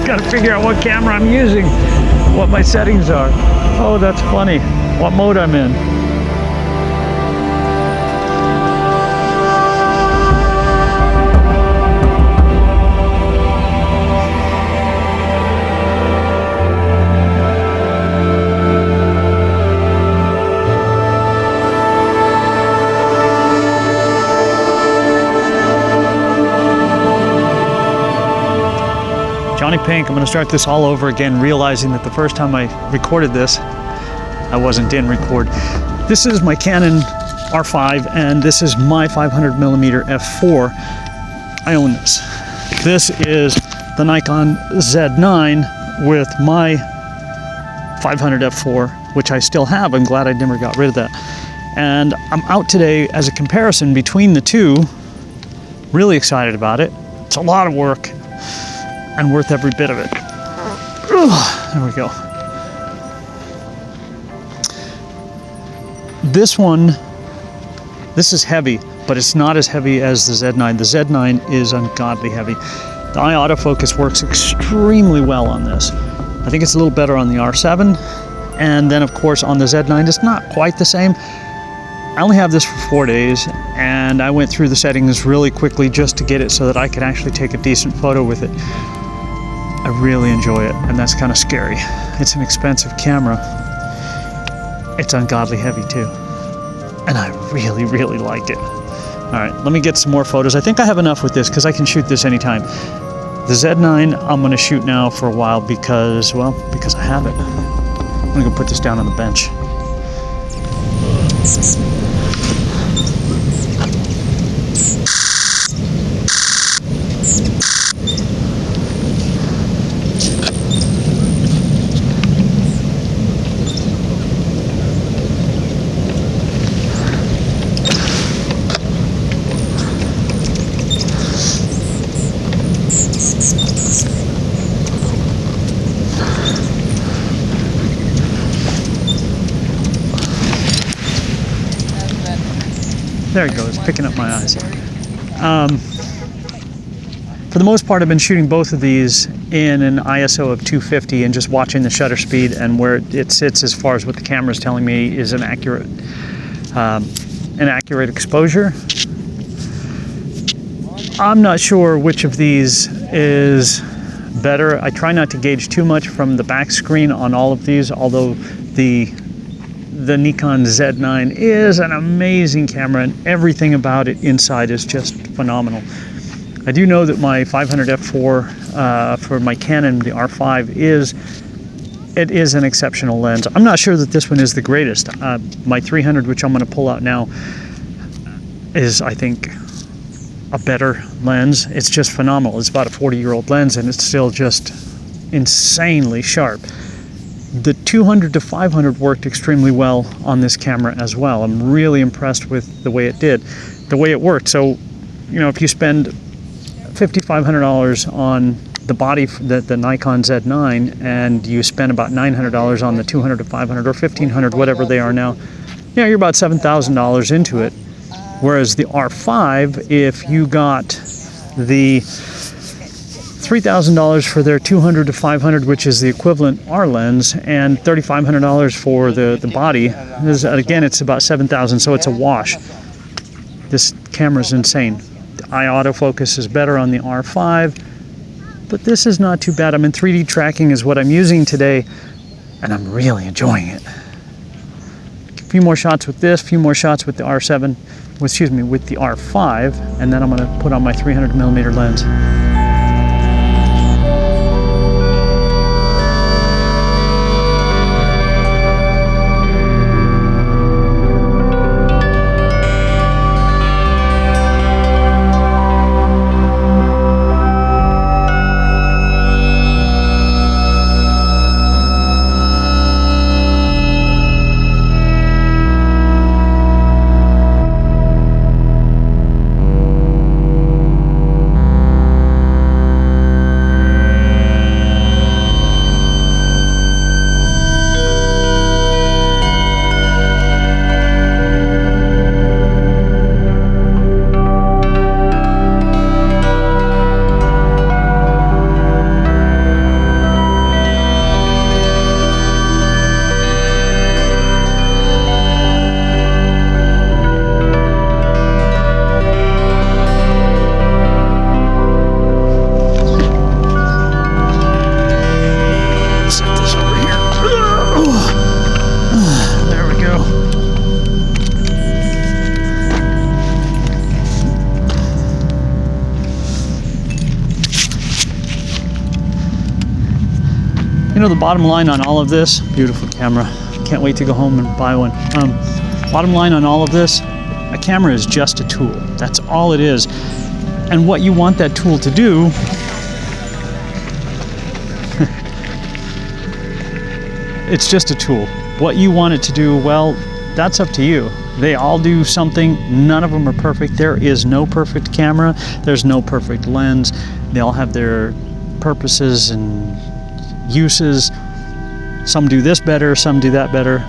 Gotta figure out what camera I'm using, what my settings are. Oh, that's funny. What mode I'm in. JonnyPink, I'm going to start this all over again, realizing that the first time I recorded this, I didn't record. This is my Canon R5, and this is my 500mm f4. I own this. This is the Nikon Z9 with my 500 f4, which I still have. I'm glad I never got rid of that. And I'm out today as a comparison between the two. Really excited about it. It's a lot of work and worth every bit of it. Ugh, there we go. This is heavy, but it's not as heavy as the Z9. The Z9 is ungodly heavy. The eye autofocus works extremely well on this. I think it's a little better on the R7. And then of course on the Z9, it's not quite the same. I only have this for 4 days, and I went through the settings really quickly just to get it so that I could actually take a decent photo with it. I really enjoy it, and that's kind of scary. It's an expensive camera. It's ungodly heavy too, and I really, really like it. All right, let me get some more photos. I think I have enough with this because I can shoot this anytime. The Z9 I'm going to shoot now for a while because I have it. I'm going to go put this down on the bench. There it goes, picking up my eyes. For the most part, I've been shooting both of these in an ISO of 250 and just watching the shutter speed and where it sits as far as what the camera is telling me is an accurate exposure. I'm not sure which of these is better. I try not to gauge too much from the back screen on all of these, although the Nikon Z9 is an amazing camera and everything about it inside is just phenomenal. I do know that my 500 f4 for my Canon, the R5, is an exceptional lens. I'm not sure that this one is the greatest. My 300, which I'm going to pull out now, is, I think, a better lens. It's just phenomenal. It's about a 40-year-old lens and it's still just insanely sharp. The 200 to 500 worked extremely well on this camera as well. I'm really impressed with the way it worked. So, you know, if you spend $5,500 on the body, the Nikon Z9, and you spend about $900 on the 200 to 500 or $1,500, whatever they are now, you know, you're about $7,000 into it. Whereas the R5, if you got the $3,000 for their 200 to 500, which is the equivalent R lens, and $3,500 for the body, again, it's about $7,000, so it's a wash. This camera's insane. The eye autofocus is better on the R5, but this is not too bad. I'm in 3D tracking is what I'm using today, and I'm really enjoying it. A few more shots with this, a few more shots with the R7, with the R5, and then I'm going to put on my 300mm lens. You know, the bottom line on all of this, beautiful camera. Can't wait to go home and buy one. Bottom line on all of this, a camera is just a tool. That's all it is. And what you want that tool to do it's just a tool. What you want it to do, well, that's up to you. They all do something. None of them are perfect. There is no perfect camera. There's no perfect lens. They all have their purposes and uses. Some do this better, some do that better.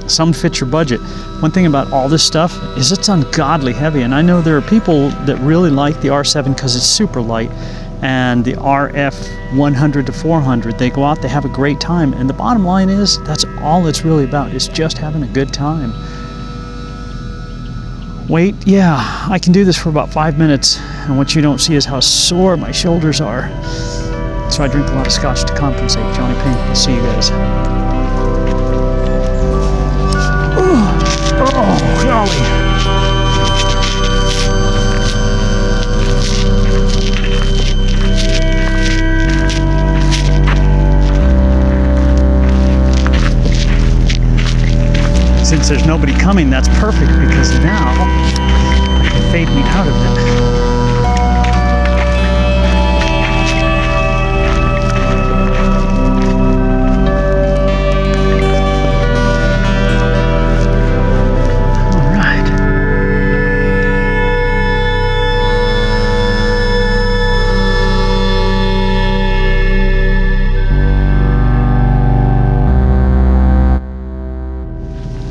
Some fit your budget. One thing about all this stuff is it's ungodly heavy, and I know there are people that really like the R7 because it's super light, and the RF 100 to 400, they go out, they have a great time, and the bottom line is that's all it's really about, is just having a good time. Wait, yeah, I can do this for about 5 minutes, and what you don't see is how sore my shoulders are. So I drink a lot of scotch to compensate. JonnyPink, I'll see you guys. Oh, golly. Since there's nobody coming, that's perfect, because now I can fade me out of it.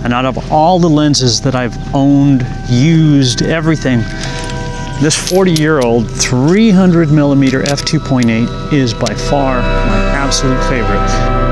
And out of all the lenses that I've owned, used, everything, this 40-year-old 300mm f2.8 is by far my absolute favorite.